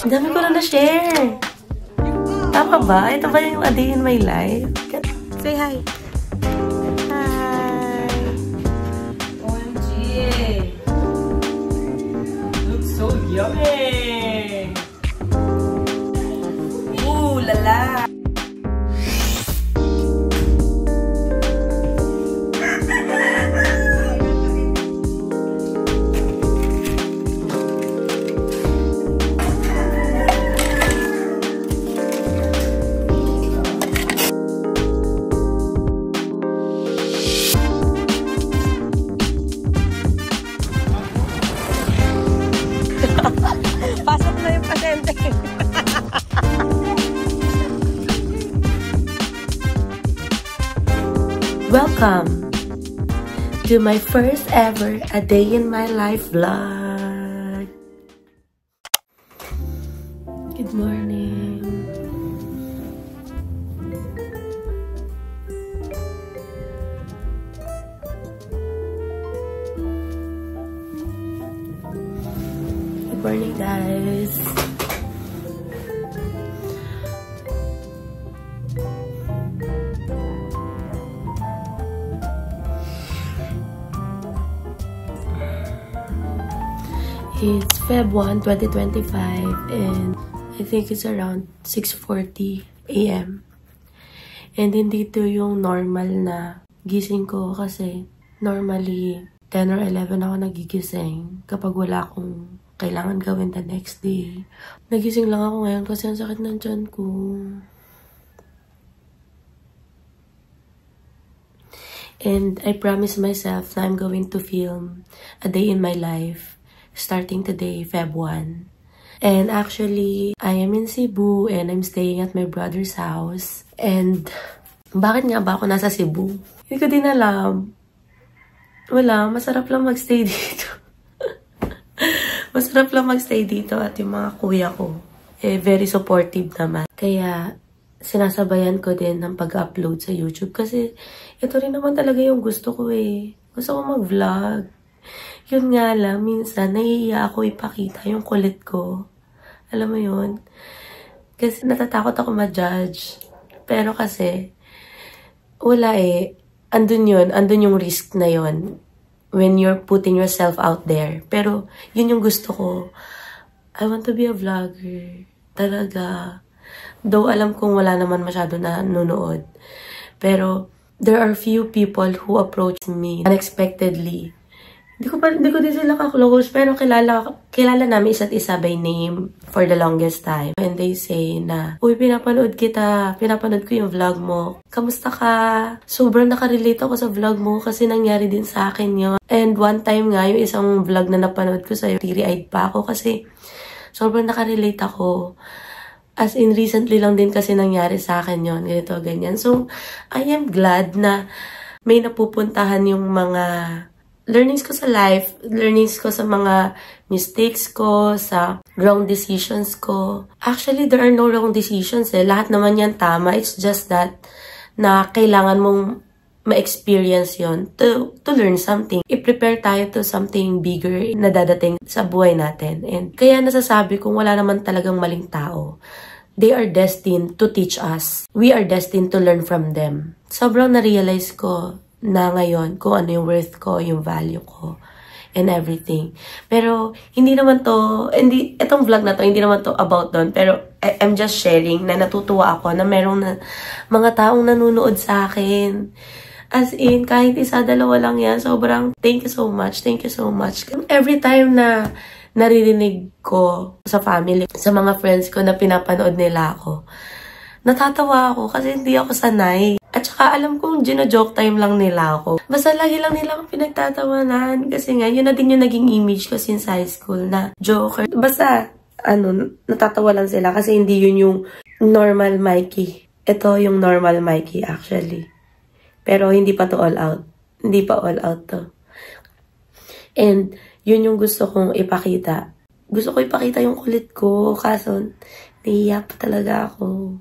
Ang dami ko na na-share. Tama ba? Ito ba yung A Day in My Life? Say hi. Hi. OMG. Looks so yummy. Ooh, lala. Pasok na yung pasyente. Welcome to my first ever A Day in My Life vlog. Good morning. Good morning, guys. It's Feb 1, 2025 and I think it's around 6:40 AM. And hindi ito yung normal na gising ko kasi normally 10 or 11 ako nagigising kapag wala akong kailangan gawin the next day. Nagising lang ako ngayon kasi ang sakit ng tiyan ko. And I promised myself na I'm going to film A Day in My Life starting today, Feb 1. And actually, I am in Cebu and I'm staying at my brother's house. And bakit nga ba ako nasa Cebu? Hindi ko din alam. Wala, masarap lang magstay dito. Masarap lang magstay dito at yung mga kuya ko, very supportive naman. Kaya, sinasabayan ko din ng pag-upload sa YouTube kasi ito rin naman talaga yung gusto ko eh. Gusto ko mag-vlog. Yun nga lang, minsan, nahihiya ako ipakita yung kulit ko. Alam mo yun? Kasi natatakot ako ma-judge. Pero kasi, wala eh. Andun yung risk na yun. When you're putting yourself out there. Pero, yun yung gusto ko. I want to be a vlogger. Talaga. Though alam kong wala naman masyado na nanonood. Pero, there are few people who approach me unexpectedly. Hindi ko din sila ka-close, pero kilala namin isa't isa by name for the longest time. And they say na, uy, pinapanood ko yung vlog mo. Kamusta ka? Sobrang nakarelate ako sa vlog mo kasi nangyari din sa akin yun. And one time nga, yung isang vlog na napanood ko sa'yo, teary-eyed pa ako kasi sobrang nakarelate ako. As in, recently lang din kasi nangyari sa akin yun. Ganito, ganyan. So, I am glad na may napupuntahan yung mga learnings ko sa life, learnings ko sa mga mistakes ko, sa wrong decisions ko. Actually, there are no wrong decisions eh. Lahat naman yan tama. It's just that na kailangan mong ma-experience yon to learn something. I-prepare tayo to something bigger na dadating sa buhay natin. And kaya nasasabi kong wala naman talagang maling tao. They are destined to teach us. We are destined to learn from them. Sobrang na-realize ko na ngayon kung ano yung worth ko, yung value ko, and everything. Pero, itong vlog na to, hindi naman to about doon, pero I'm just sharing na natutuwa ako na merong mga taong nanunood sa akin. As in, kahit isa, dalawa lang yan, sobrang thank you so much, thank you so much. Every time na naririnig ko sa family, sa mga friends ko na pinapanood nila ako, natatawa ako kasi hindi ako sanay. At saka alam kong gino-joke time lang nila ako. Basta lagi lang nila akong pinagtatawanan. Kasi nga, yun na din yung naging image ko since high school na joker. Basta, natatawa lang sila kasi hindi yun yung normal Mikey. Ito yung normal Mikey actually. Pero hindi pa to all out. Hindi pa all out to. And yun yung gusto kong ipakita. Gusto ko ipakita yung kulit ko. Kaso, nahiya pa talaga ako.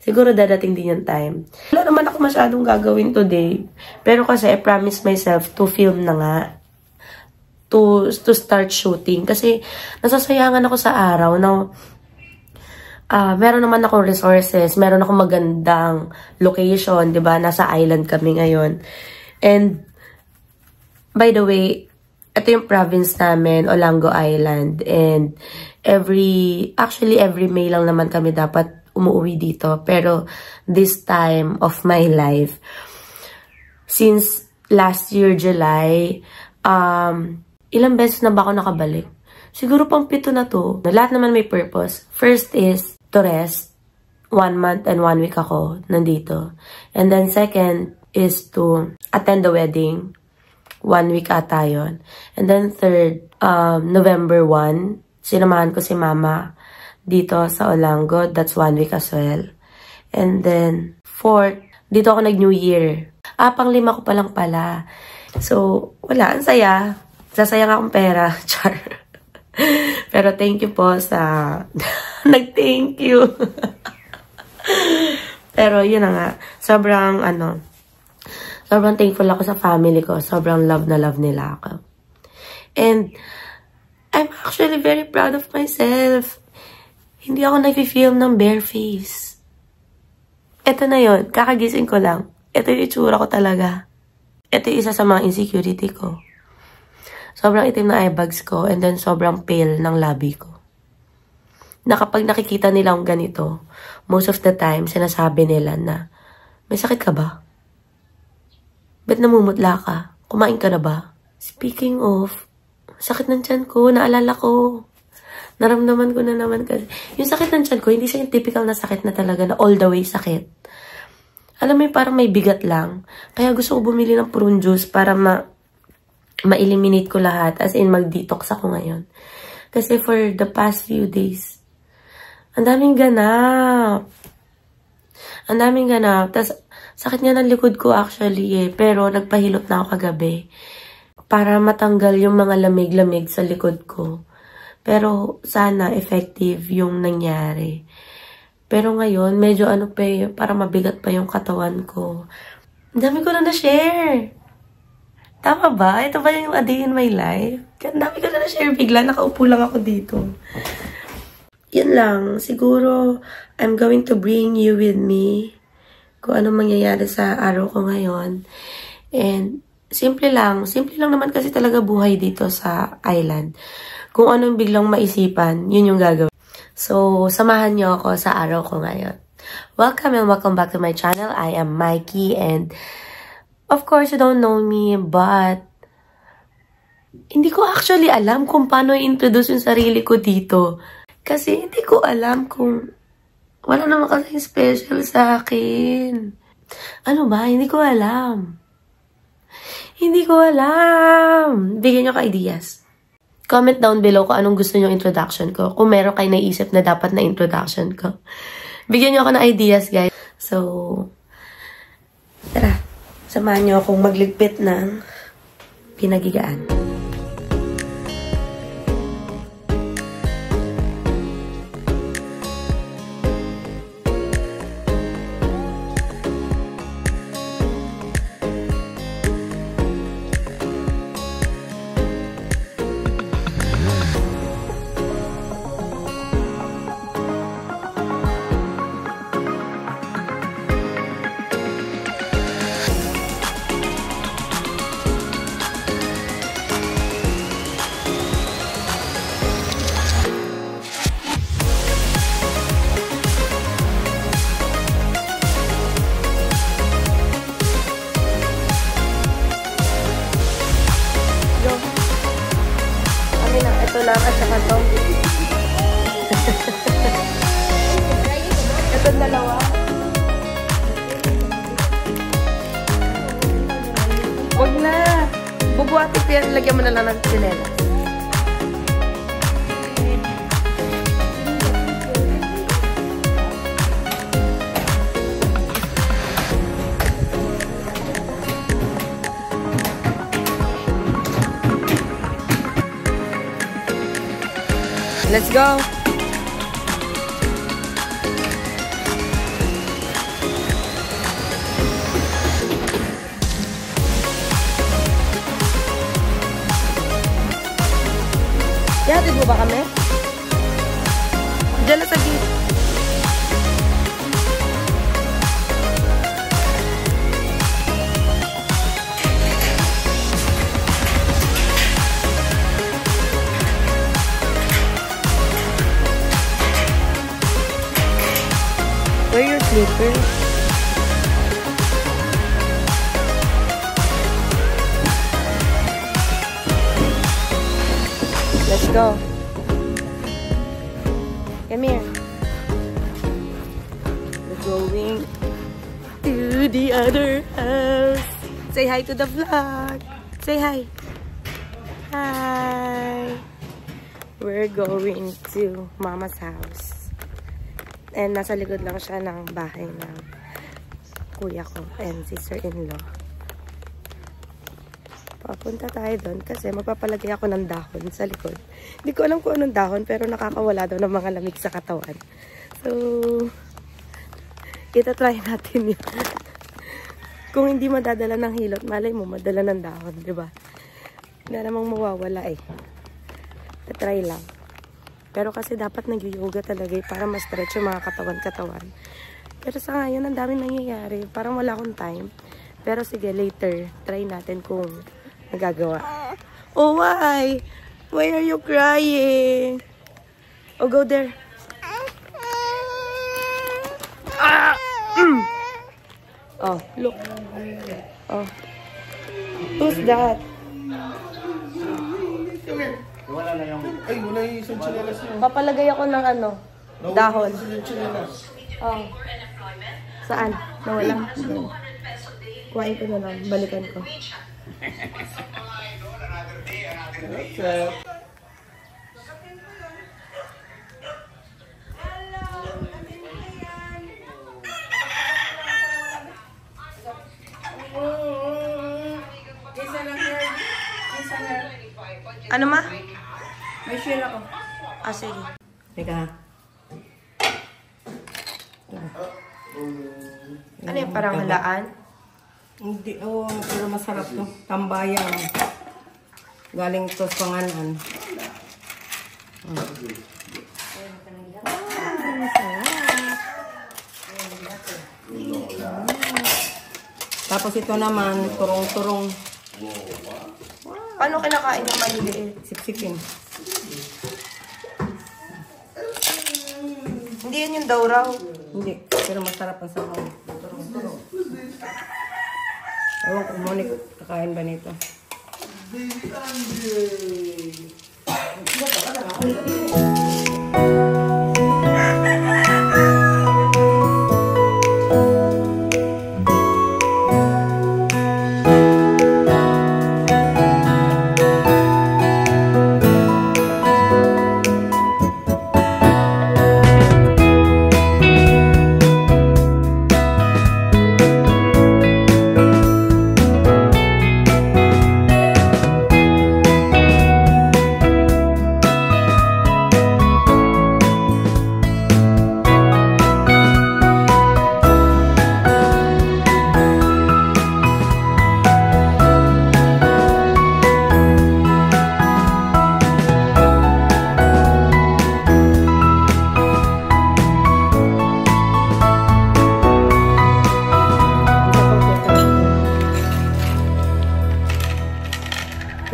Siguro dadating din yung time. Wala naman ako masyadong gagawin today. Pero kasi I promised myself to film na nga. To start shooting. Kasi nasasayangan ako sa araw na meron naman akong resources, meron akong magandang location, 'di ba? Nasa island kami ngayon. And by the way, ito yung province namin, Olango Island. And actually every May lang naman kami dapat umuwi dito. Pero this time of my life, since last year, July, ilang beses na ba ako nakabalik? Siguro pang 7 na to. Lahat naman may purpose. First is to rest. 1 month and 1 week ako nandito. And then second is to attend the wedding. 1 week ata yun. And then third, November 1, sinamahan ko si mama dito sa Olango. That's 1 week as well. And then fourth, dito ako nag-New Year. Pang-5 ko pa lang pala. So, wala. Ang saya. Sasayang akong pera. Char. Pero thank you po sa nag-thank you. Pero yun na nga. Sobrang thankful ako sa family ko. Sobrang love na love nila ako. And I'm actually very proud of myself. Hindi ako nag-film ng bare face. Ito na yun. Kakagising ko lang. Ito yung itsura ko talaga. Ito yung isa sa mga insecurity ko. Sobrang itim na eye bags ko and then sobrang pale ng labi ko. Na kapag nakikita nila akong ganito, most of the time, sinasabi nila na, may sakit ka ba? Ba't namumutla ka? Kumain ka na ba? Speaking of, sakit ng tiyan ko, naalala ko. Naramdaman ko na naman kasi. Yung sakit ng tiyan ko, hindi siya yung typical na sakit na talaga na all the way sakit. Alam mo yung parang may bigat lang. Kaya gusto ko bumili ng prune juice para ma-eliminate ko lahat. As in, mag-detox ako ngayon. Kasi for the past few days, ang daming ganap. Ang daming ganap. Tas, sakit nga ng likod ko actually Pero nagpahilot na ako kagabi. Para matanggal yung mga lamig-lamig sa likod ko. Pero sana effective yung nangyari. Pero ngayon, medyo para mabigat pa yung katawan ko. Ang dami ko na na-share. Tama ba? Ito ba yung a day in my life? Ang dami ko na na-share bigla. Nakaupo lang ako dito. Yan lang. Siguro, I'm going to bring you with me kung ano mangyayari sa araw ko ngayon. And, simple lang. Simple lang naman kasi talaga buhay dito sa island. Kung anong biglang maisipan, yun yung gagawin. So, samahan niyo ako sa araw ko ngayon. Welcome and welcome back to my channel. I am Mikey and of course, you don't know me, but hindi ko actually alam kung paano i-introduce yung sarili ko dito. Kasi hindi ko alam kung wala naman kasing special sa akin. Ano ba? Hindi ko alam. Hindi ko alam. Bigyan nyo ka ideas. Comment down below kung anong gusto nyo introduction ko. Kung meron kayo naisip na dapat na introduction ko. Bigyan nyo ako ng ideas, guys. So, tara. Samahan nyo akong magligpit ng pinagigaan. Ito lang at saka ito. Ito dalawa. Huwag na. Bubuhatin ko yan. Lagyan mo na lang ng sinelas. Let's go! Ihatid mo ba kami? Diyan na sa gate. slipper. Let's go. Come here. We're going to the other house. Say hi to the vlog. Say hi. Hi. We're going to Mama's house. And nasa likod lang siya ng bahay ng kuya ko and sister-in-law. Papunta tayo doon kasi magpapalagay ako ng dahon sa likod. Hindi ko alam kung anong dahon pero nakakawala daw ng mga lamig sa katawan. So, itatry natin yun. Kung hindi madadala ng hilot, malay mo madala ng dahon, di ba? Hindi namang mawawala eh. Itatry lang. Pero kasi dapat nag-yoga talaga para ma-stretch yung mga katawan-katawan. Pero sa ngayon, ang daming nangyayari. Parang wala akong time. Pero sige, later, try natin kung nagagawa. Oh, why? Why are you crying? Oh, go there. Ah! Oh, look. Oh. Who's that? Wala na yung... Ay, wala yung isang chinelas niyo. Papalagay ako ng ano? Dahon. Oh. Saan? Nawala. Kuhain ko na lang. Balikan ko. Ano ma? May share ako. Ah, sige. Teka. Ano yung parang halaan? Hindi, oh, pero masarap to. Tambayang. Galing to sa pangalan. Tapos ito naman, turong-turong. Paano kinakain yung maliliit? Sipsipin. Hindi yan yung dauraw. Hindi, pero masarap ang sabaw. Turong-turong. Ewan ko, Monic, kakain ba nito?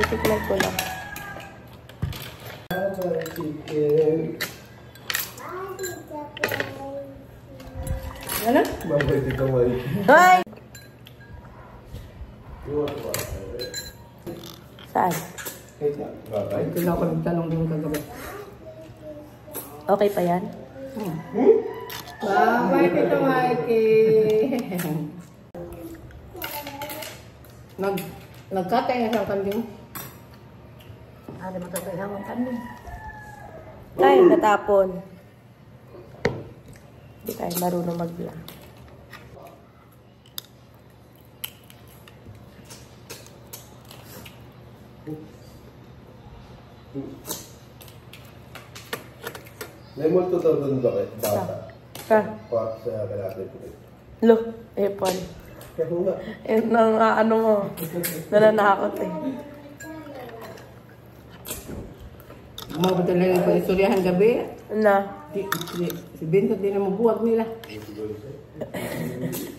Titikman ko lang. Ano? Mabay dito mo. Hi! Saan? Ito na ako nagtanong din kagabi. Okay pa yan? Bye, Tito Mikey! Nagkatay na siyang kanding. Ano matatay ang kanding? Ay, natapon. Hindi tayo marunong mag-vlog. May multo daw doon bakit? Bata. Ka? Para sa kalapit ko. Look, epon. Kaya nga. Eh, ano mo, nananakot eh. Umabot na lang yung panistoryahan gabi. Na? Si Bento din na mabuhat nila.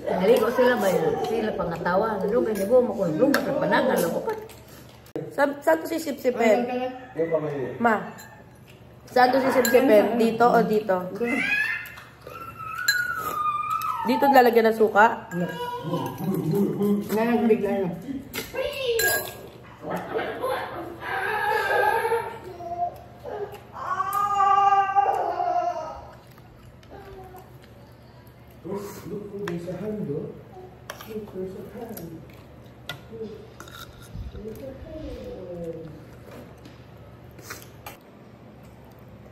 Naligo sila ba yun? Sila pangatawa. Lugay ni Bumo kung lumat at panagal. Saan to si Sipsipin? Yung kamay. Ma, saan to si Sipsipin? Dito o dito? Dito lalagyan ng suka. Bigla na. Look, there's a hand, though. Look, there's a hand.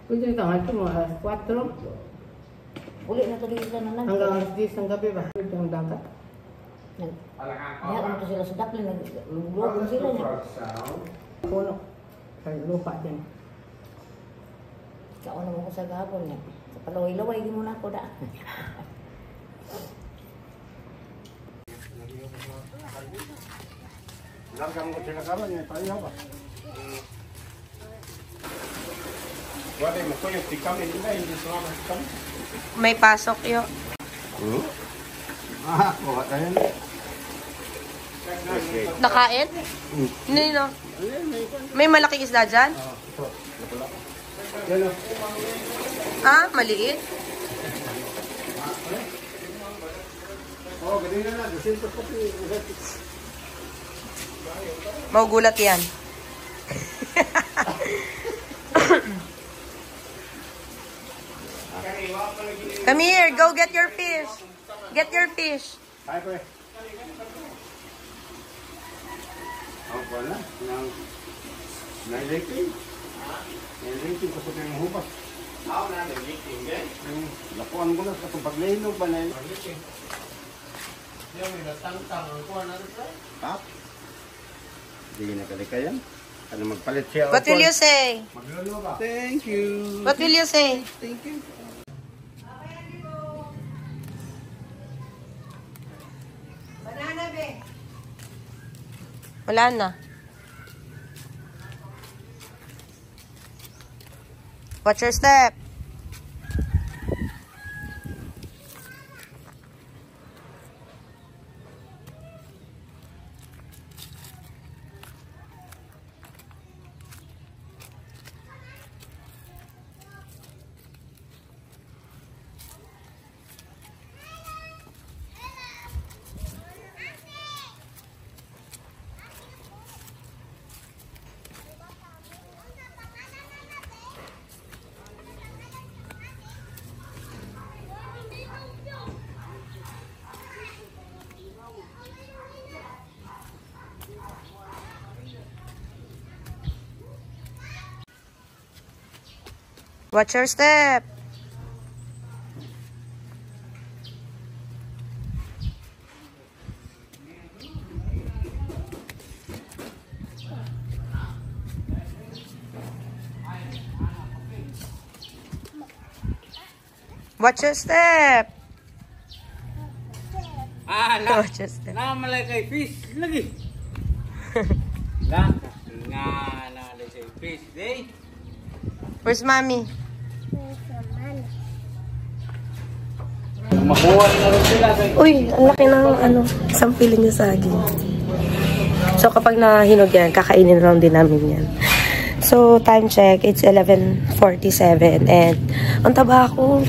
Pwede ito nga ito mga 4. Uli na tuloy sila na lang. Hanggang alas 10 ng gabi ba? Ito ang dagat. Kaya ano to sila sa daplin, naglulubog sila niya. Puno. Sa lupa din. Kauna mo ko sa gabon niya. Sa palaway-laway, di mo na ako da. Largang ko tinakaran niya, tayo ba? Wala mo ko yung tikam, hindi sumama tikam. May pasok yo. Kuha tayo. Nakain? Nino? May malaking isda dyan? Yan o. Ah, maliit? Oo, ganyan na. Dasin ko po. Magugulat yan. Come here, go get your fish. Get your fish. Ay, ko eh. Ang wala. Nailating. Nailating ko sa yung hupas. Ako na, nailating din. Lakuan ko na sa paglainog ba na yun? Yung may natangtang ang kuha na rin. Tap. Hindi na kalikayan. Ano magpalit siya? What will you say? Maglalo ba? Thank you. What will you say? Thank you. Wala na. Watch your step. Watch your step. Watch your step. Watch your step. Malay kay fish lagi. Lah, nga na say fish day. Where's mommy? Makuha na rin sila kay. Uy, ang laki ng isang piling ng saging. So kapag nahinog yan, kakainin lang din namin yan. So time check, it's 11:47 and ang taba ko.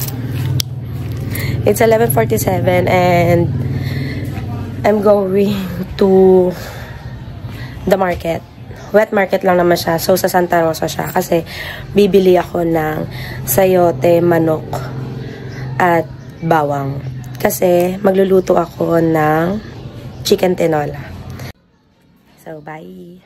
It's 11:47 and I'm going to the market. Wet market lang naman siya. So, sa Santa Rosa siya. Kasi, bibili ako ng sayote, manok, at bawang. Kasi, magluluto ako ng chicken tinola. So, bye!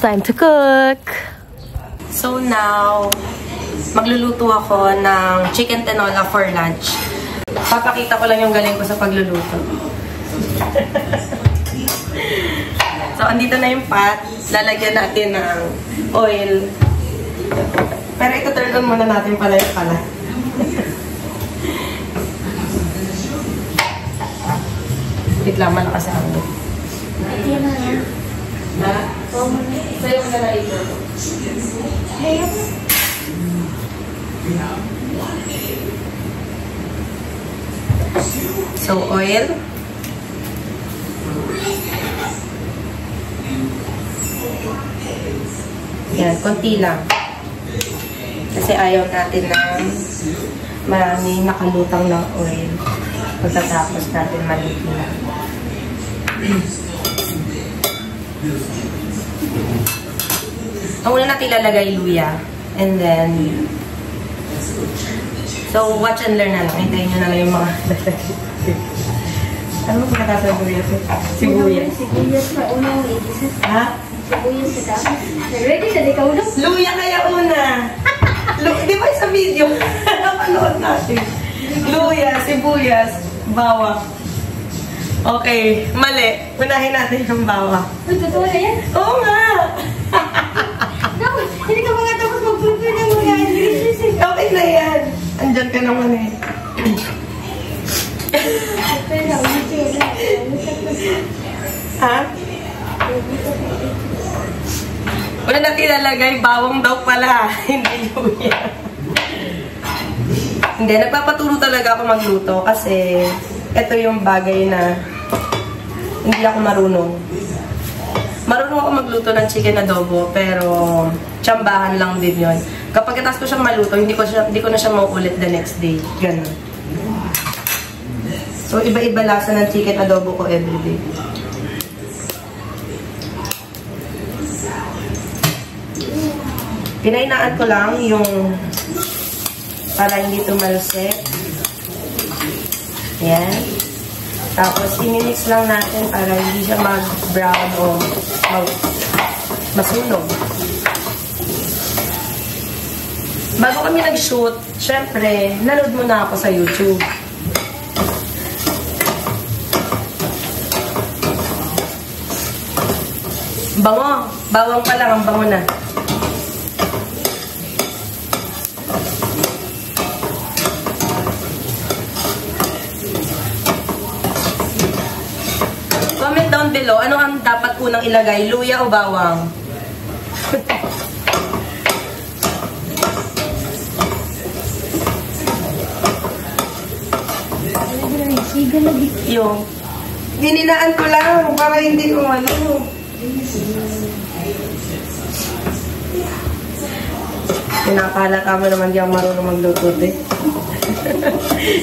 time to cook! So now, magluluto ako ng chicken tinola for lunch. Papakita ko lang yung galing ko sa pagluluto. So, andito na yung pot. Lalagyan natin ng oil. Pero ito turn on muna natin pala yung pala. Wait lang, malakas ang ano. Ha? Sa'yo ko na na ito. So, oil. Yan, konti lang. Kasi ayaw natin ng maraming nakalutang ng oil. Pagkatapos natin maliit lang. Ang una natin ilalagay luya. And then, so watch and learn na lang. Hintayin nyo na lang yung mga ano mo pagkatapos ng sibuyas? Sibuyas. Sibuyas na unang igisas. Ha? Sibuyas sa tapos. Ready na di ka ulo? Luya kaya una. Di ba sa video? Napanood natin. Luya, sibuyas, bawang. Okay, mali. Unahin natin yung bawang. Uy, totoo na yan? Oo nga! Dapat, hindi ka mga tapos mag-prepare ng mga ingredients. Okay na yan. Andyan ka naman eh. Pero, Ha? Wala natin ilalagay, bawang daw pala. Hindi luya. Hindi, nagpapaturo talaga ako magluto kasi ito yung bagay na hindi ako marunong. Marunong ako magluto ng chicken adobo, pero tsambahan lang din yon. Kapag itas ko siyang maluto, hindi ko na siya mauulit the next day. Ganun. So, iba-iba lasa ng chicken adobo ko everyday. Pinainaan ko lang yung para hindi tumalsik. Yan. Tapos, imimix lang natin para hindi siya mag-brown o masunog. Bago kami nag-shoot, syempre, nanood muna ako sa YouTube. Bango. Bawang pa lang, ang bango na. Comment down below, ano ang dapat unang ilagay? Luya o bawang? Yung dininaan ko lang para hindi ko ano. Pinapalata mo naman di ako marunong magluto eh.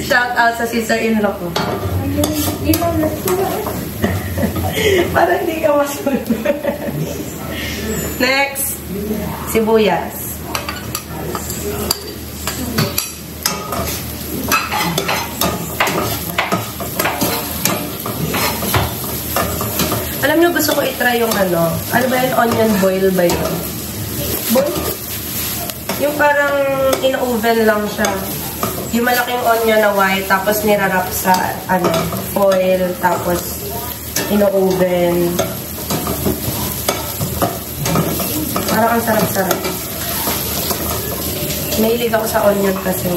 Shout out sa sister-in-law ko. Para hindi ka masunod. Next, sibuyas. Alam niyo, gusto ko i-try yung ano ba yun? Onion boil ba yun? Boil? Yung parang in-oven lang siya. Yung malaking onion na white, tapos nirarap sa foil, tapos in-oven. Parang ang sarap-sarap. Mahilig ako sa onion kasi.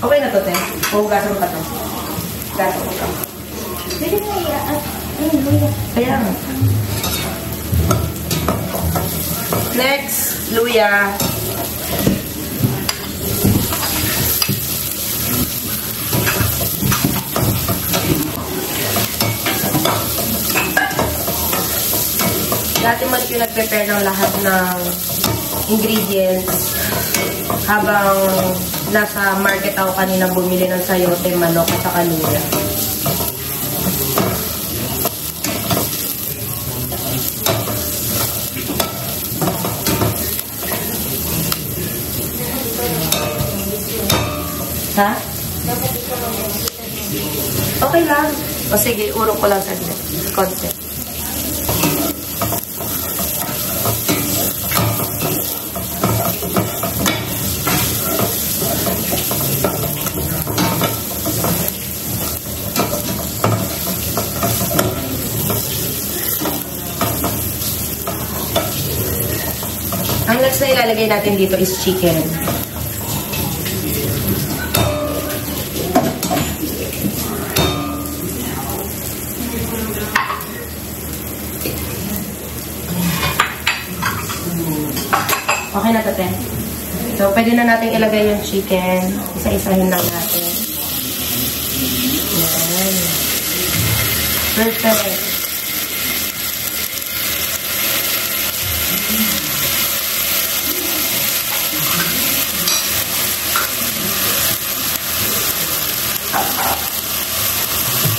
Okay na to, te. Hugasan mo pa to. Hugasan mo pa. Pwede mo Kaya nga. Next, luya. Dati mo yung nag-prepare ng lahat ng ingredients habang nasa market ako kanina bumili ng sayote, manok at saka luya. Ha? Okay lang. O sige, urong ko lang saglit. Konti. Ang next na ilalagay natin dito is chicken. Okay na to, te. So, pwede na natin ilagay yung chicken. Isa-isahin lang natin. Yan. Perfect.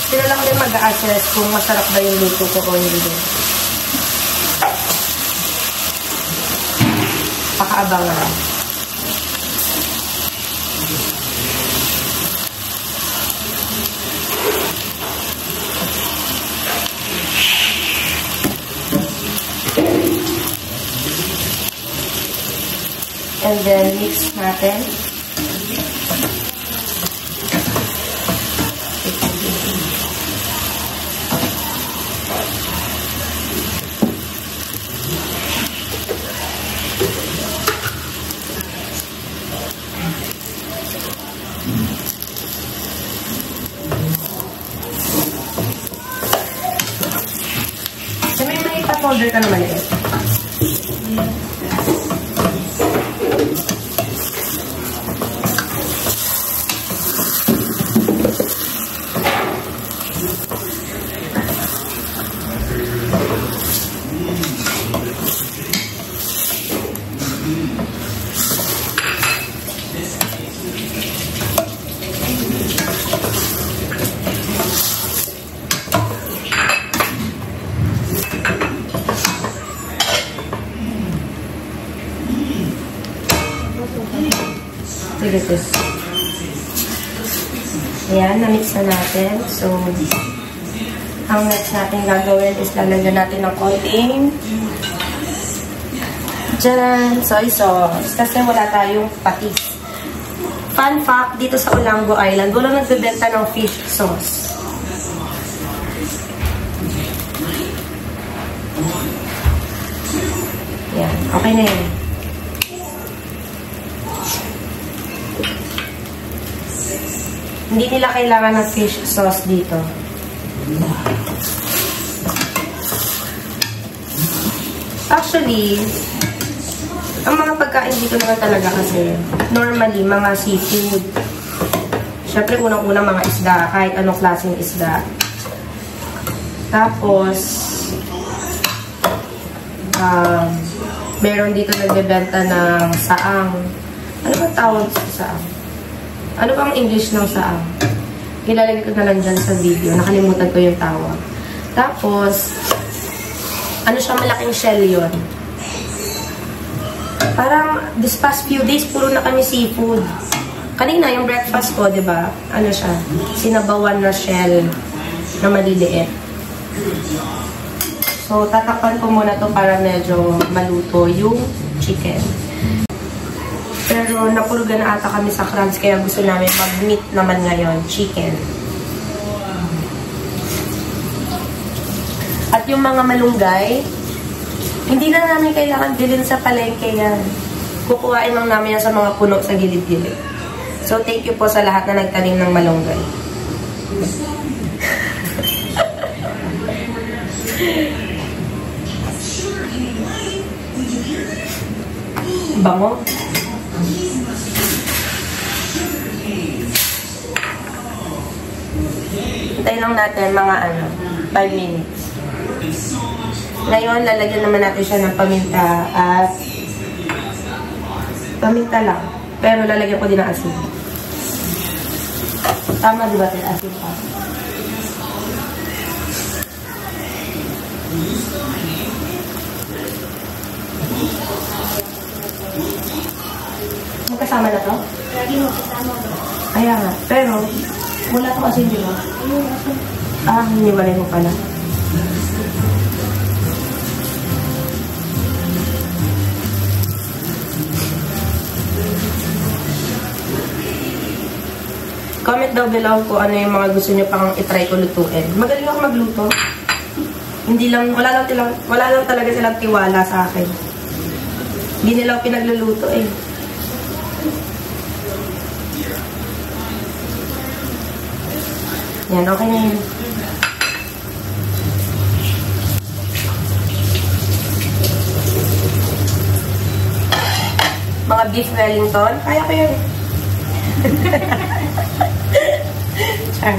Sila lang din mag-a-assess kung masarap ba yung luto ko o hindi. Pakaabangan. And then mix natin. So, may ipa-folder ka naman eh. Sige, sis. Ayan, na-mix na natin. So, ang next natin gagawin is lalagyan natin ng konting dyan, soy sauce. Kasi wala tayong patis. Fun fact, dito sa Olango Island, wala nagbebenta ng fish sauce. Ayan, okay na yun. Hindi nila kailangan ng fish sauce dito. Actually, ang mga pagkain dito naman talaga kasi, normally, mga seafood. Siyempre, unang-unang mga isda, kahit anong klaseng isda. Tapos, meron dito nagbebenta ng saang. Ano ba tawag sa saang? Ano bang English ng saang? Ilalagay ko na lang dyan sa video. Nakalimutan ko yung tawag. Tapos, ano siya, malaking shell yun. Parang, this past few days, puro na kami seafood. Kanina, yung breakfast ko, di ba? Ano siya? Sinabawan na shell na maliliit. So, tatakpan ko muna to para medyo maluto yung chicken. Pero napulugan na ata kami sa crabs, kaya gusto namin mag-meat naman ngayon, chicken. At yung mga malunggay, hindi na namin kailangan bilhin sa palengke yan. Kukuhain lang namin yan sa mga puno sa gilid-gilid. So, thank you po sa lahat na nagtanim ng malunggay. Bango. Hintayin lang natin mga 5 minutes. Ngayon, lalagyan naman natin siya ng paminta at paminta lang. Pero lalagyan ko din ng asin. Tama diba ito? Asin pa. Magkasama na to? Lagi mo kasama ba? Kaya nga. Pero, wala to kasi, di ba? Hiniwalay mo pala. Comment daw below kung ano yung mga gusto nyo pang itry ko lutuin. Magaling ako magluto. Hindi lang, wala lang talaga silang tiwala sa akin. Hindi nila ako pinagluluto eh. Yan, okay na yun. Mga beef Wellington, kaya ko yun. Char.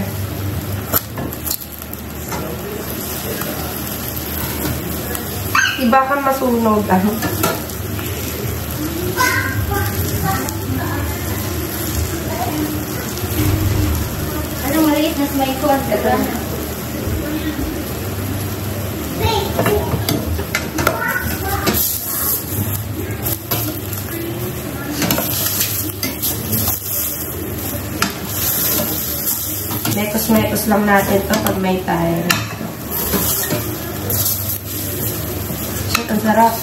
Iba kang masunog. Ano maliit na may kuwan ka ba? Mekos-mekos lang natin to pag may tayo. Shit, ang sarap.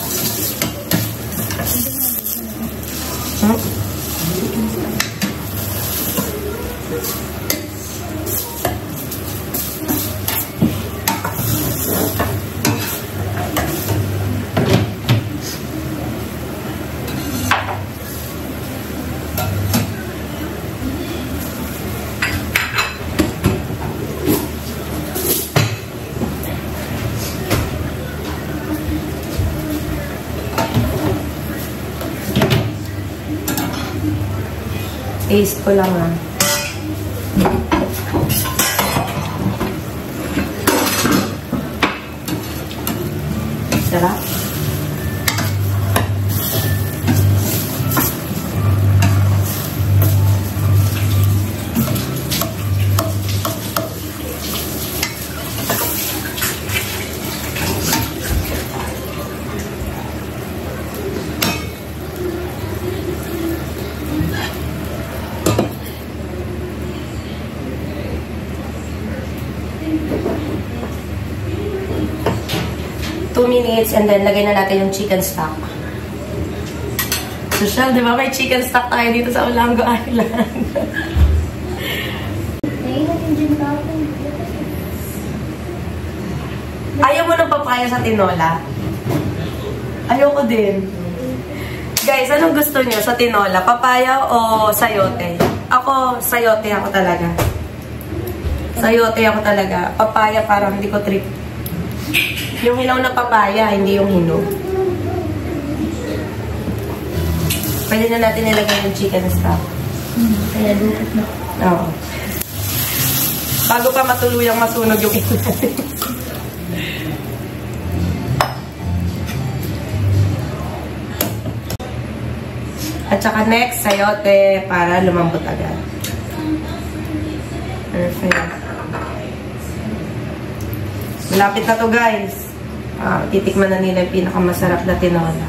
Taste ko lang Sarap. Minutes and then lagay na natin yung chicken stock. Social, di ba? May chicken stock tayo dito sa Olango Island. Ayaw mo ng papaya sa tinola? Ayoko din. Guys, anong gusto nyo sa tinola? Papaya o sayote? Ako, sayote ako talaga. Sayote ako talaga. Papaya parang hindi ko trip. Yung hilaw na papaya, hindi yung hinog. Pwede na natin nilagay yung chicken stock. Kaya dukot na. Oo. Bago pa matuluyang masunog yung ito natin. At saka next, sayote para lumambot agad. Perfect. Malapit na to, guys. Titikman na nila yung pinakamasarap na tinola.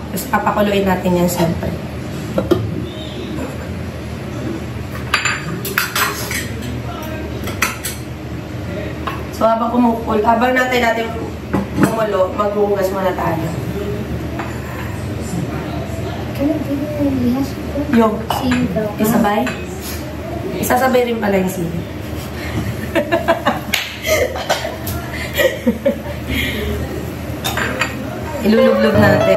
Tapos papakuluin natin yan siyempre. So habang habang natin kumulo, maghuhugas muna tayo. Yung isabay? Isasabay rin pala yung sili. Ilulublog natin.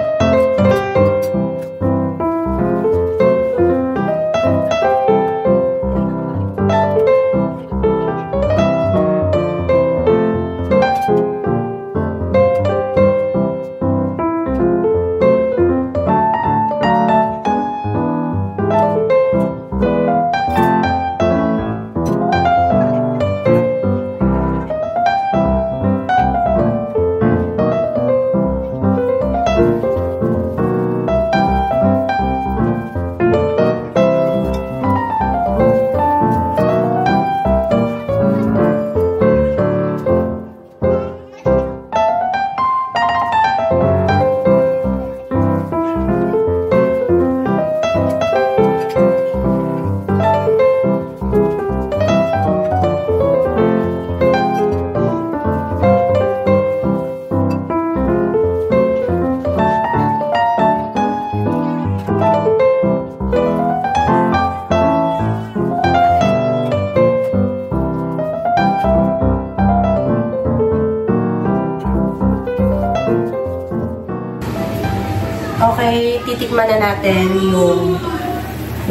Okay, titikman na natin yung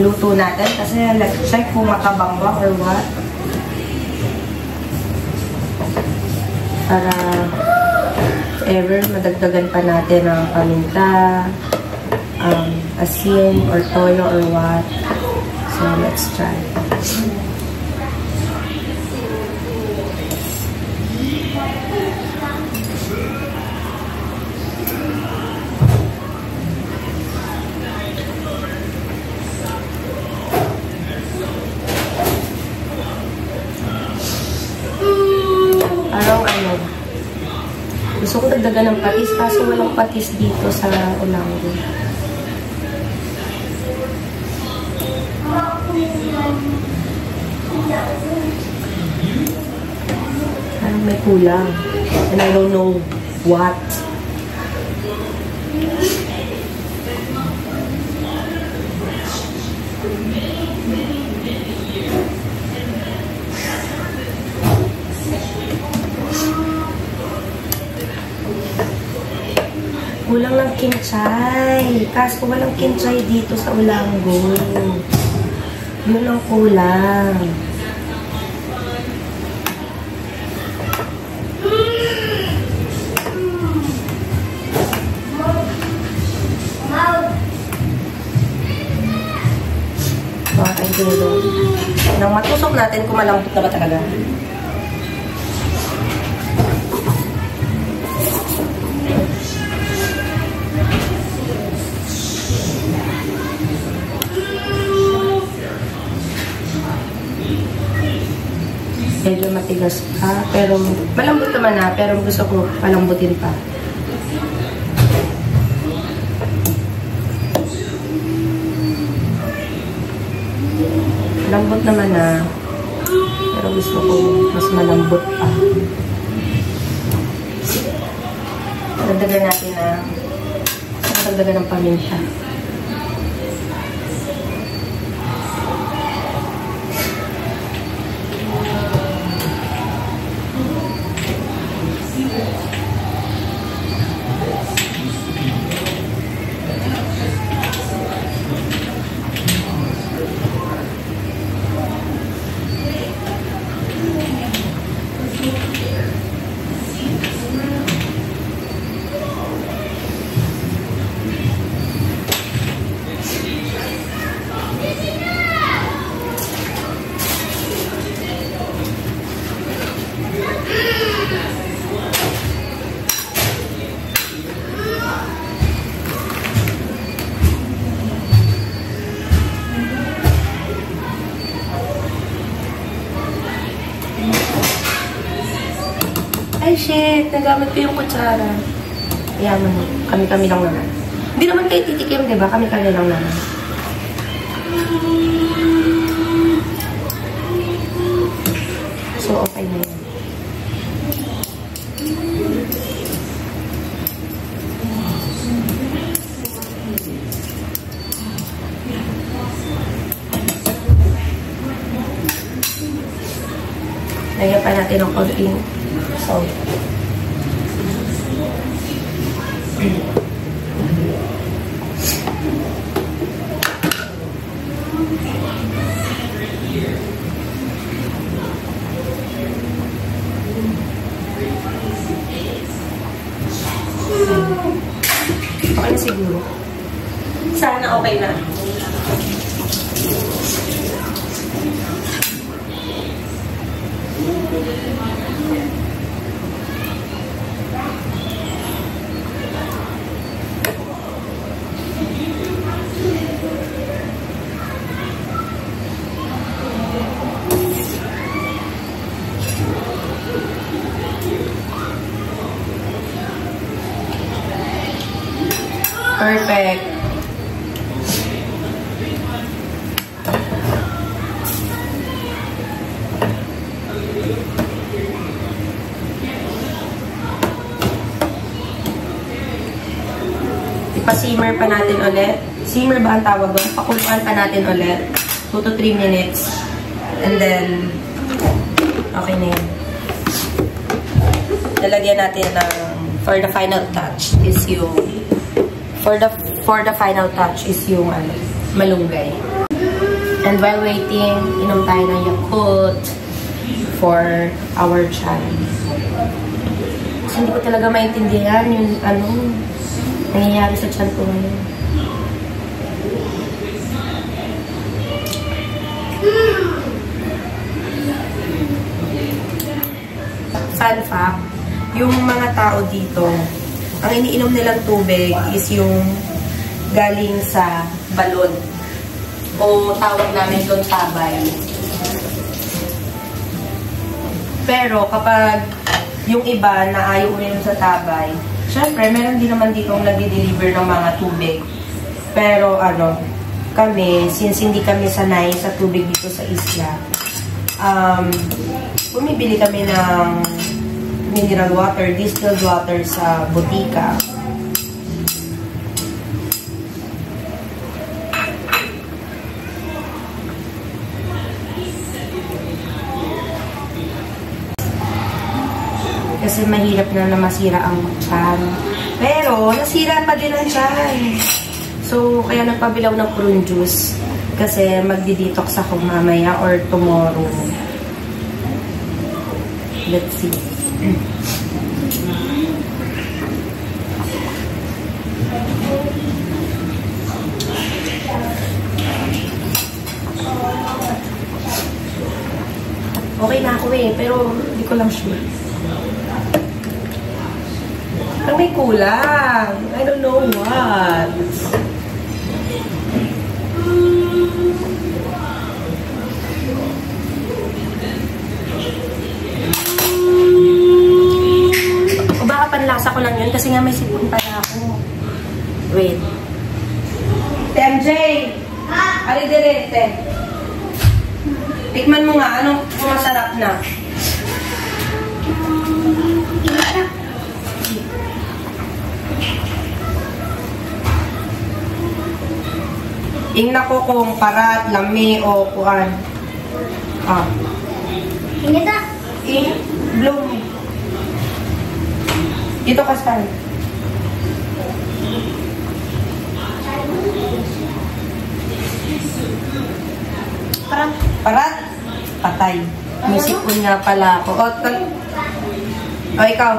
luto natin. Kasi let's check kung matabang ba or what. Para ever madagdagan pa natin ang paminta, asin or toyo or what. So let's try. Gusto ko dagdagan ng patis, kaso walang patis dito sa Ulango. Parang may kulang. And I don't know what. Kulang ng kinchay. Kaso walang kinchay dito sa Ulango. Yun ang kulang. Okay, dito. Nang matusok natin kung malambot na ba talaga. Medyo matigas pa, pero malambot naman na, pero gusto ko palambutin pa. Lambot naman na, pero gusto ko mas malambot pa. Dagdagan natin ng paminta. Ay, shit. Nagamit ko yung kutsara. Yaman mo. Kami-kami lang naman. Hindi naman kayo titikim, diba? Kami-kami lang naman. So, okay na yan. Lagyan pa natin ng konting salt. Okay na siguro. Sana okay na. Perfect. Ipa-simmer pa natin ulit. Simmer ba ang tawag doon? Pakuluan pa natin ulit. 2 to 3 minutes. And then, okay na yun. Lalagyan natin ng, for the final touch, is yung, for the for the final touch is yung malunggay. And while waiting, inom tayo ng Yakult for our child. Kasi hindi ko talaga maintindihan yung nangyayari sa tiyan ko ngayon. Fun fact, yung mga tao dito, ang iniinom nilang tubig is yung galing sa balon. O tawag namin doon tabay. Pero kapag yung iba na ayaw uminom sa tabay, syempre meron din naman dito nag-deliver ng mga tubig. Pero kami, since hindi kami sanay sa tubig dito sa isla, bumibili kami ng mineral water, distilled water sa butika. Kasi mahirap na masira ang tiyan. Pero, nasira pa din ang tiyan. So, kaya nagpabilaw ng prune juice. Kasi magdi-detox ako mamaya or tomorrow. Let's see. Okay na ako pero hindi ko lang sure. Parang may kulang. I don't know what. O baka panlasa ko lang yun kasi nga may sipon pala ako. Wait. TMJ! Ali direte. Tikman mo nga, anong masarap na? Ingna ko kung parat, lami, o kuan. Inita. Bloom. Dito ka saan? Parat. Parat? Patay. May sipon nga pala ako. O, ikaw.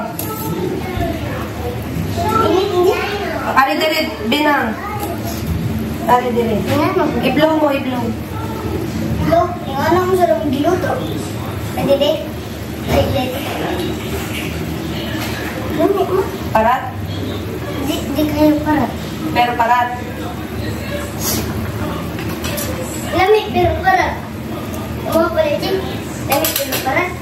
Ari dirit, binang. Ari dirit. I-blow mo, i-blow. Lo, yung anak mo sa lamang giluto. Pwede. Lamig mo. Parat? Di kayo parat. Pero parat. Lamig pero parat. Mga palitin. Lamig pero parat.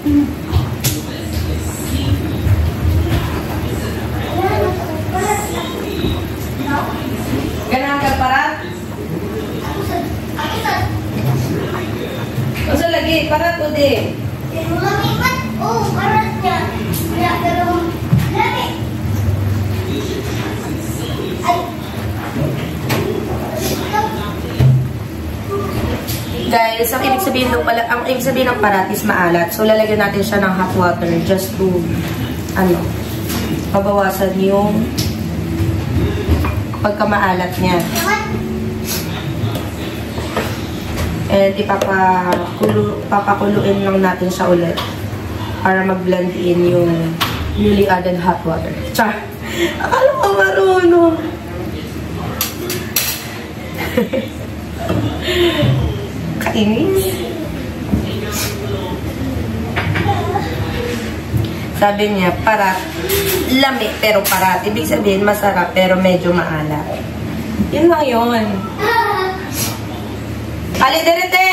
Ganang ka parat? O sa lagi, parat o di? Lamig ba? Oo, parat niya. Wala pero lamig. Ay. Guys, ang ibig sabihin ng parat is maalat. So, lalagyan natin siya ng hot water just to, pabawasan yung pagkamaalat niya. And papakuluin lang natin siya ulit para mag-blend in yung newly added hot water. Char! Akala ko marunong! Kainis. Sabi niya, parat. Lami, pero parat. Ibig sabihin, masarap, pero medyo maalat. Yun lang yun. Ali, derete!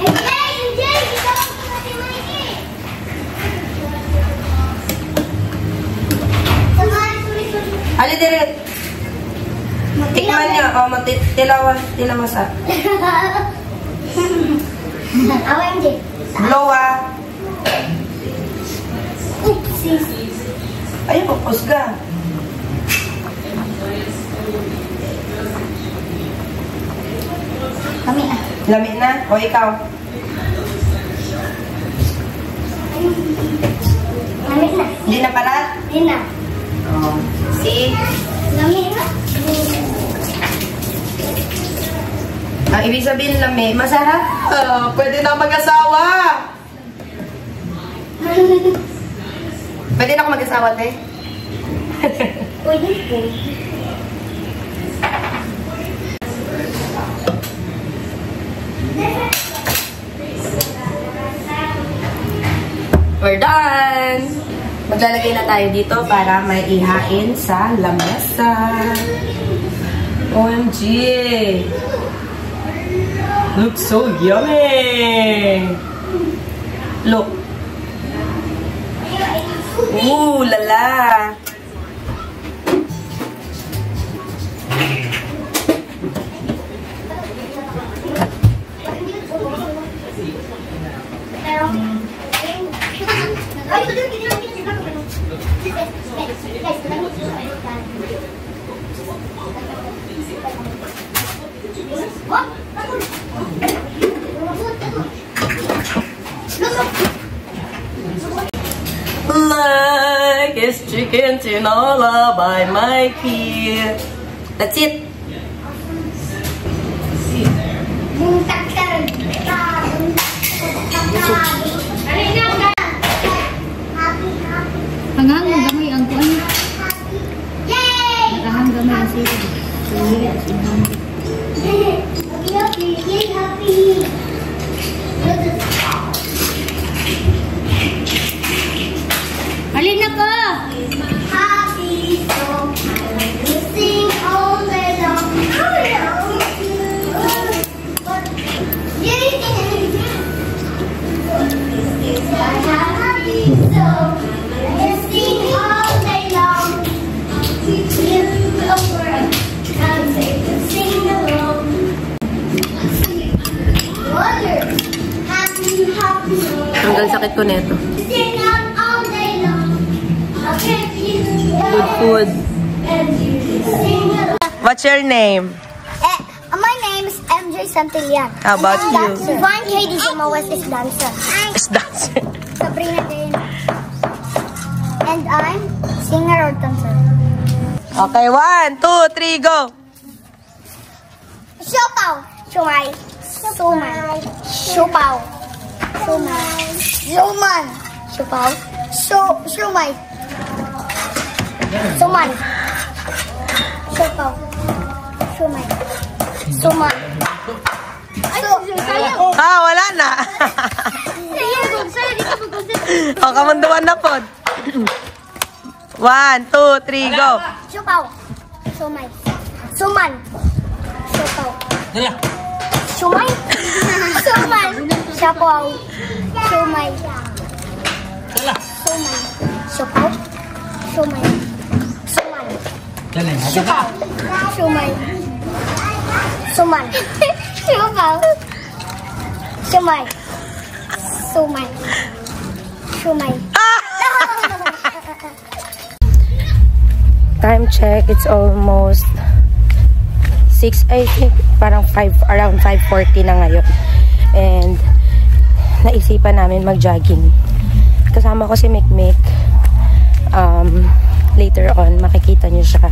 MJ! Ikaw ang pati mo ini! Samahan, suri-suri. Ali, derete! Tikman niya. O, tilawas ah. Awa, MJ. Blow ah. Sis. Ayun, pupusga. Kami ah. Lami na? O, ikaw? Kami na. Hindi na parat? Hindi na. Oh. See? Kami na. Ang ibig sabihin lami, masarap. Pwede na mag-asawa. Pwede na ako mag-asawa, te? Pwede po. We're done! Maglalagay na tayo dito para may ihain sa lamesa. OMG! Looks so yummy! Look! Ooh, lala! Like it's chicken tinola by Mikey. That's it. Hanggang gamay ang kuan. Nakahang gamay ang sila. Alin na ko! Happy song, we sing all day long. Happy song, we sing all day long. We live over and sing along. Water, happy, happy song. Hanggang sakit ko neto. Sing out all day long. Good food. What's your name? My name is MJ Santillan. How about you? Divine Katie Zimowes is dancer. It's dancer. Sabrina Dane. And I'm singer or dancer. Okay, 1, 2, 3, go! Siopaw. Sumay. Suman. Siopaw. Sumay. Suman. Siopaw. Sumay. Suman. Siopaw. Sumay. Suman. Wala na. O, kamunduan na po. 1, 2, 3, go! Siopaw. Sumay. Suman. Siopaw. Sumay. Suman. Siopaw. Sumay. Sumay. Siopaw. Sumay. Suman. Siopaw. Sumay. Suman. Siopaw. Sumay. Suman. Sumay. Time check, it's almost 6, I think, parang 5, around 5:40 na ngayon. And naisipan namin mag-jogging. Kasama ko si Mikmik. Later on, makikita niyo siya.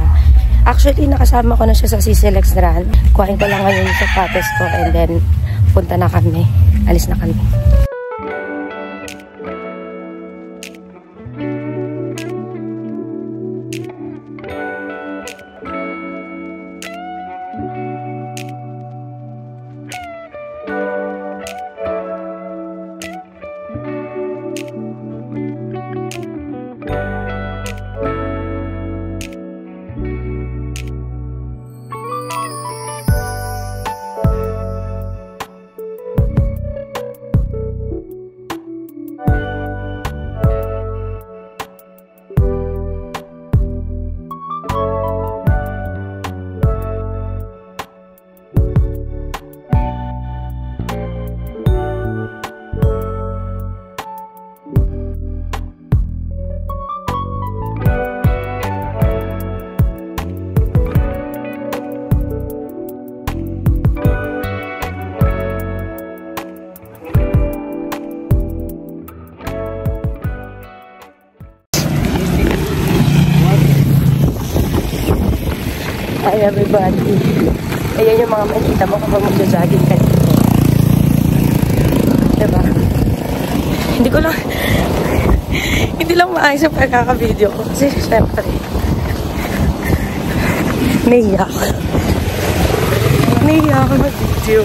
Actually, nakasama ko na siya sa CCLX Run. Kuhain ko lang ngayon yung sapatos ko and then punta na kami. Alis na kami. Hi everybody. Ayan yung mga makikita mo kapag magja-jogging ka dito. Diba? Hindi lang maayos yung pagkaka-video ko. Kasi syempre, naiyak ako mag-video.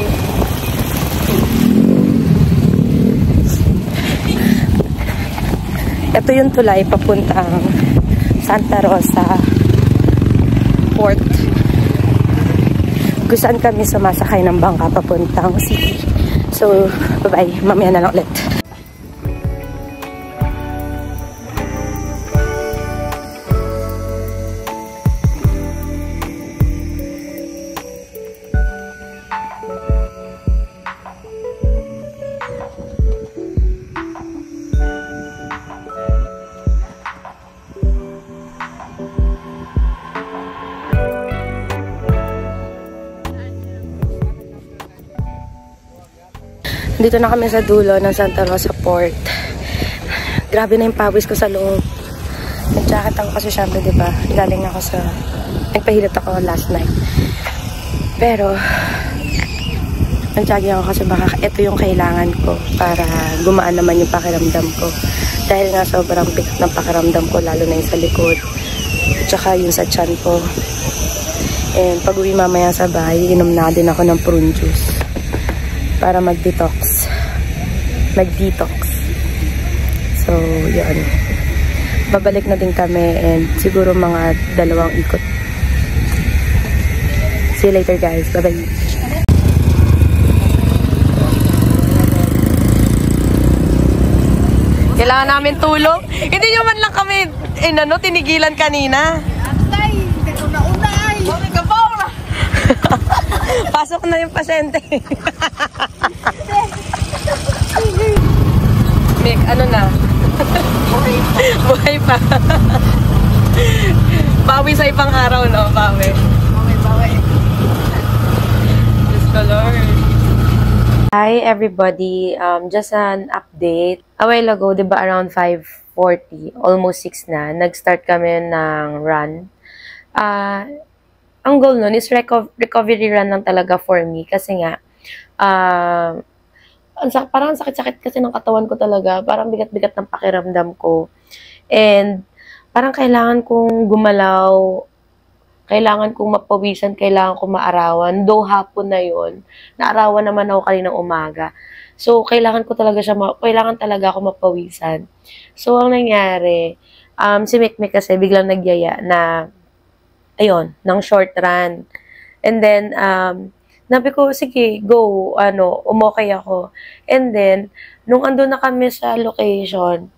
Ito yung tulay papuntang Santa Rosa Port. Kung saan kami sumasakay ng bangka papuntang city. So, bye-bye. Mamaya na lang ulit. Dito na kami sa dulo ng Santa Rosa Port. Grabe na yung pawis ko sa loob. Nag-jacket ako kasi syempre, diba? Galing ako sa... Nagpahilot ako last night. Pero, nag-jogging ako kasi baka ito yung kailangan ko para gumaan naman yung pakiramdam ko. Dahil nga sobrang bigat ng pakiramdam ko, lalo na yung sa likod. At saka yung sa tiyan ko. And pag uwi mamaya sa bahay, inom na din ako ng prune juice. Para mag-detox. So, yun. Babalik na din kami and siguro mga 2 ikot. See you later, guys. Bye-bye. Kailangan namin tulong. Hindi nyo man lang kami tinigilan kanina. Pasok na yung pasyente. Mick, ano na? Buhay pa. Bawi sa ibang araw, no? Bawi. Diyos ko, Lord. Hi, everybody. Just an update. A while ago, diba, around 5:40, almost 6 na, nag-start kami ng run. Ang goal nun is recovery run lang talaga for me. Kasi nga, parang sakit-sakit kasi ng katawan ko talaga. Parang bigat-bigat ng pakiramdam ko. And parang kailangan kong gumalaw, kailangan kong mapawisan, kailangan kong maarawan. Though hapon na yun, naarawan naman ako kaninang umaga. So, kailangan talaga ako mapawisan. So, ang nangyari, si Mikmik kasi biglang nagyaya na, ayun, ng short run. And then, nabi ko, sige, go, umokay ako. And then, nung andun na kami sa location,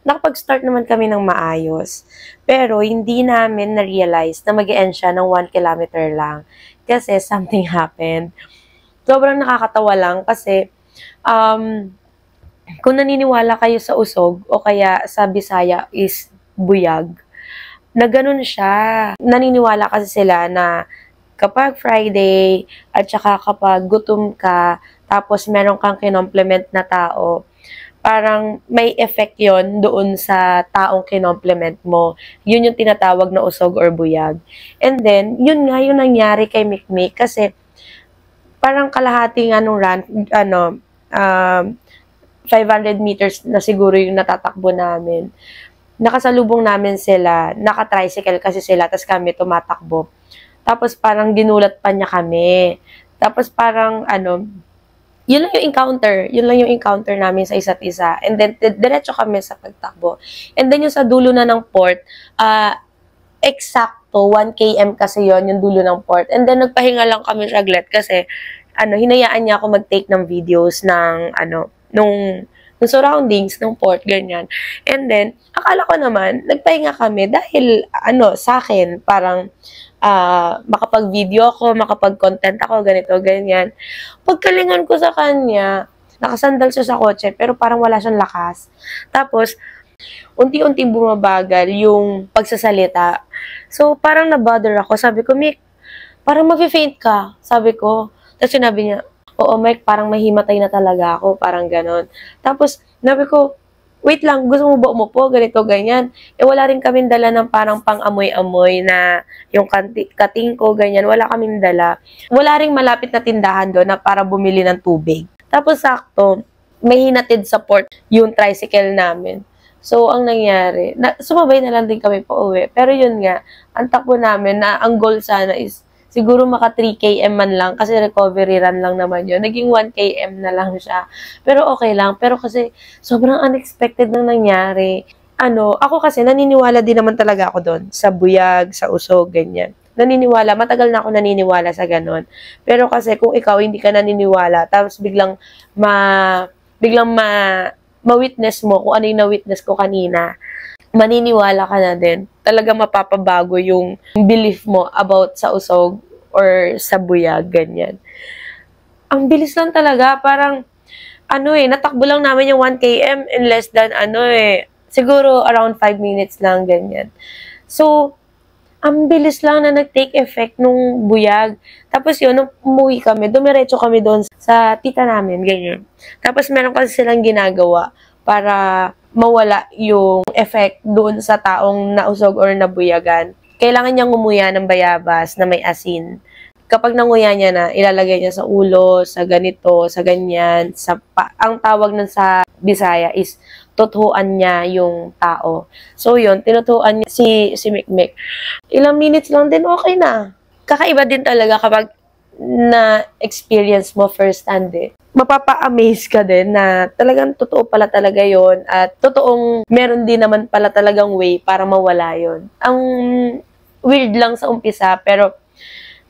nakapag-start naman kami ng maayos. Pero, hindi namin na-realize na mag-e-end siya ng 1 kilometer lang. Kasi, something happened. Sobrang nakakatawa lang kasi, kung naniniwala kayo sa usog, o kaya sa Bisaya is buyag, na ganun siya. Naniniwala kasi sila na kapag Friday at saka kapag gutom ka, tapos meron kang kinomplement na tao, parang may effect yon doon sa taong kinomplement mo. Yun yung tinatawag na usog or buyag. And then, yun nga yung nangyari kay Mikmik kasi parang kalahati nga nung run, 500 meters na siguro yung natatakbo namin. Nakasalubong namin sila, naka-tricycle kasi sila, tapos kami tumatakbo. Tapos parang ginulat pa niya kami. Tapos parang, yun lang yung encounter namin sa isa't isa. And then, diretso kami sa pagtakbo. And then yung sa dulo na ng port, eksakto, 1 km kasi yon yung dulo ng port. And then, nagpahinga lang kami saglit kasi, hinayaan niya ako mag-take ng videos ng, nung surroundings ng port, ganyan. And then, akala ko naman, nagpahinga kami dahil, sa akin, parang, makapag-video ako, makapag-content ako, ganito, ganyan. Pagkalingan ko sa kanya, nakasandal siya sa kotse, pero parang wala siyang lakas. Tapos, unti-unti bumabagal yung pagsasalita. So, parang nabother ako. Sabi ko, Mick, parang mag-faint ka. Sabi ko. Tapos sinabi niya, oo, Mike, parang mahimatay na talaga ako. Parang ganon. Tapos, sabi ko, wait lang, gusto mo ba umupo, ganito, ganyan. Wala rin kaming dala ng parang pang-amoy-amoy na yung kating ko, ganyan. Wala kaming dala. Wala rin malapit na tindahan doon na para bumili ng tubig. Tapos sakto, may hinatid sa port yung tricycle namin. So, ang nangyari, sumabay na lang din kami pa uwi. Pero yun nga, ang takbo namin na ang goal sana is siguro maka 3 km man lang kasi recovery run lang naman yun. Naging 1 km na lang siya. Pero okay lang. Pero kasi sobrang unexpected nang nangyari. Ako kasi naniniwala din naman talaga ako doon. Sa buyag, sa usog, ganyan. Naniniwala. Matagal na ako naniniwala sa ganon. Pero kasi kung ikaw hindi ka naniniwala, tapos biglang ma-witness mo kung ano yung na-witness ko kanina, maniniwala ka na din. Talaga mapapabago yung belief mo about sa usog or sa buyag, ganyan. Ang bilis lang talaga, parang, natakbo lang namin yung 1 km in less than, siguro around 5 minutes lang, ganyan. So, ang bilis lang na nag-take effect nung buyag. Tapos yun, nung umuwi kami, dumiretso kami doon sa tita namin, ganyan. Tapos meron kasi silang ginagawa para mawala yung effect doon sa taong nausog or nabuyagan. Kailangan niyang ngumuya ng bayabas na may asin. Kapag nanguya niya na, ilalagay niya sa ulo, sa ganito, sa ganyan, ang tawag nun sa Bisaya is tutuan niya yung tao. So yun, tinutuan niya si Mikmik. Ilang minutes lang din, okay na. Kakaiba din talaga kapag na-experience mo first hand eh. Mapapa-amaze ka din na talagang totoo pala talaga yon at totoong meron din naman pala talagang way para mawala yon. Ang weird lang sa umpisa pero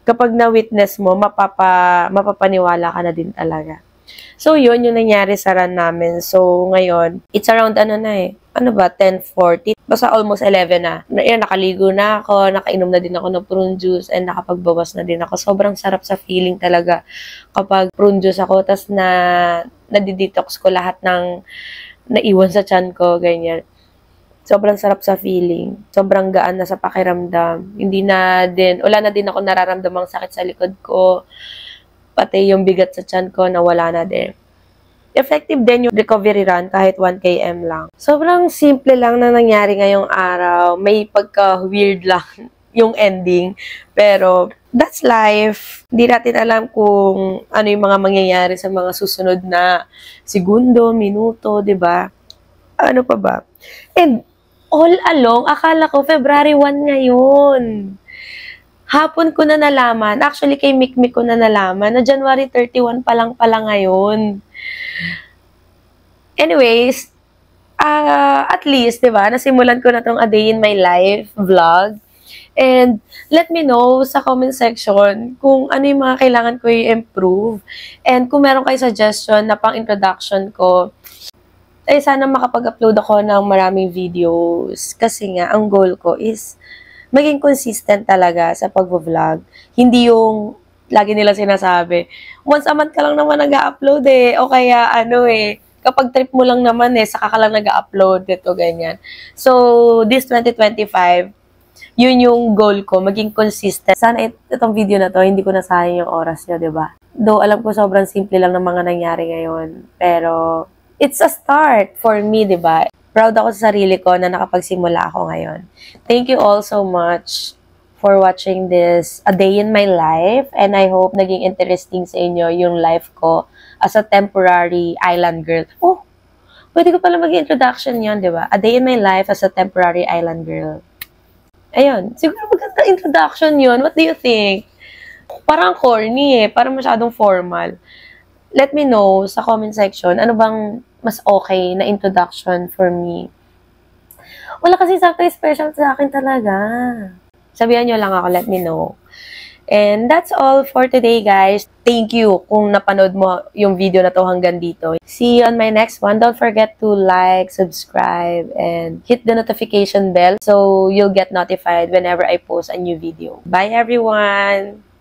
kapag na-witness mo, mapapaniwala ka na din talaga. So, yun yung nangyari sa run namin. So, ngayon, it's around 10:40? Basta almost 11 na. Nakaligo na ako, nakainom na din ako ng prune juice, and nakapagbawas na din ako. Sobrang sarap sa feeling talaga kapag prune juice ako, tas nadidetox ko lahat ng naiwan sa tiyan ko, ganyan. Sobrang sarap sa feeling. Sobrang gaan na sa pakiramdam. Wala na din ako nararamdamang sakit sa likod ko. Pati yung bigat sa tiyan ko, nawala na din. Effective din yung recovery run kahit 1 km lang. Sobrang simple lang na nangyari ngayong araw. May pagka-weird lang yung ending. Pero that's life. Hindi natin alam kung ano yung mga mangyayari sa mga susunod na segundo, minuto, di ba? Ano pa ba? And all along, akala ko February 1 ngayon. Hapon ko na nalaman, actually kay Mikmik ko na nalaman, na January 31 pa lang pala ngayon. Anyways, at least, diba, nasimulan ko na tong A Day in My Life vlog. And let me know sa comment section kung ano yung mga kailangan ko i-improve. And kung meron kayo suggestion na pang introduction ko, ay sana makapag-upload ako ng maraming videos. Kasi nga, ang goal ko is maging consistent talaga sa pag-vlog. Hindi yung lagi nila sinasabi, once a month ka lang naman nag-upload eh. O kaya kapag trip mo lang naman saka ka lang nag-upload, dito, ganyan. So, this 2025, yun yung goal ko, maging consistent. Sana itong video na to, hindi ko nasayang yung oras nyo, diba? Though, alam ko sobrang simple lang ng mga nangyari ngayon. Pero, it's a start for me, diba? Proud ako sa sarili ko na nakapagsimula ako ngayon. Thank you all so much for watching this A Day in My Life. And I hope naging interesting sa inyo yung life ko as a temporary island girl. Oh, pwede ko pala mag-introduction yun, di ba? A Day in My Life as a temporary island girl. Ayun, siguro maganda introduction yun. What do you think? Parang corny parang masyadong formal. Let me know sa comment section, ano bang mas okay na introduction for me. Wala kasi sakto special sa akin talaga. Sabihan nyo lang ako, let me know. And that's all for today, guys. Thank you kung napanood mo yung video na to hanggang dito. See you on my next one. Don't forget to like, subscribe, and hit the notification bell so you'll get notified whenever I post a new video. Bye, everyone!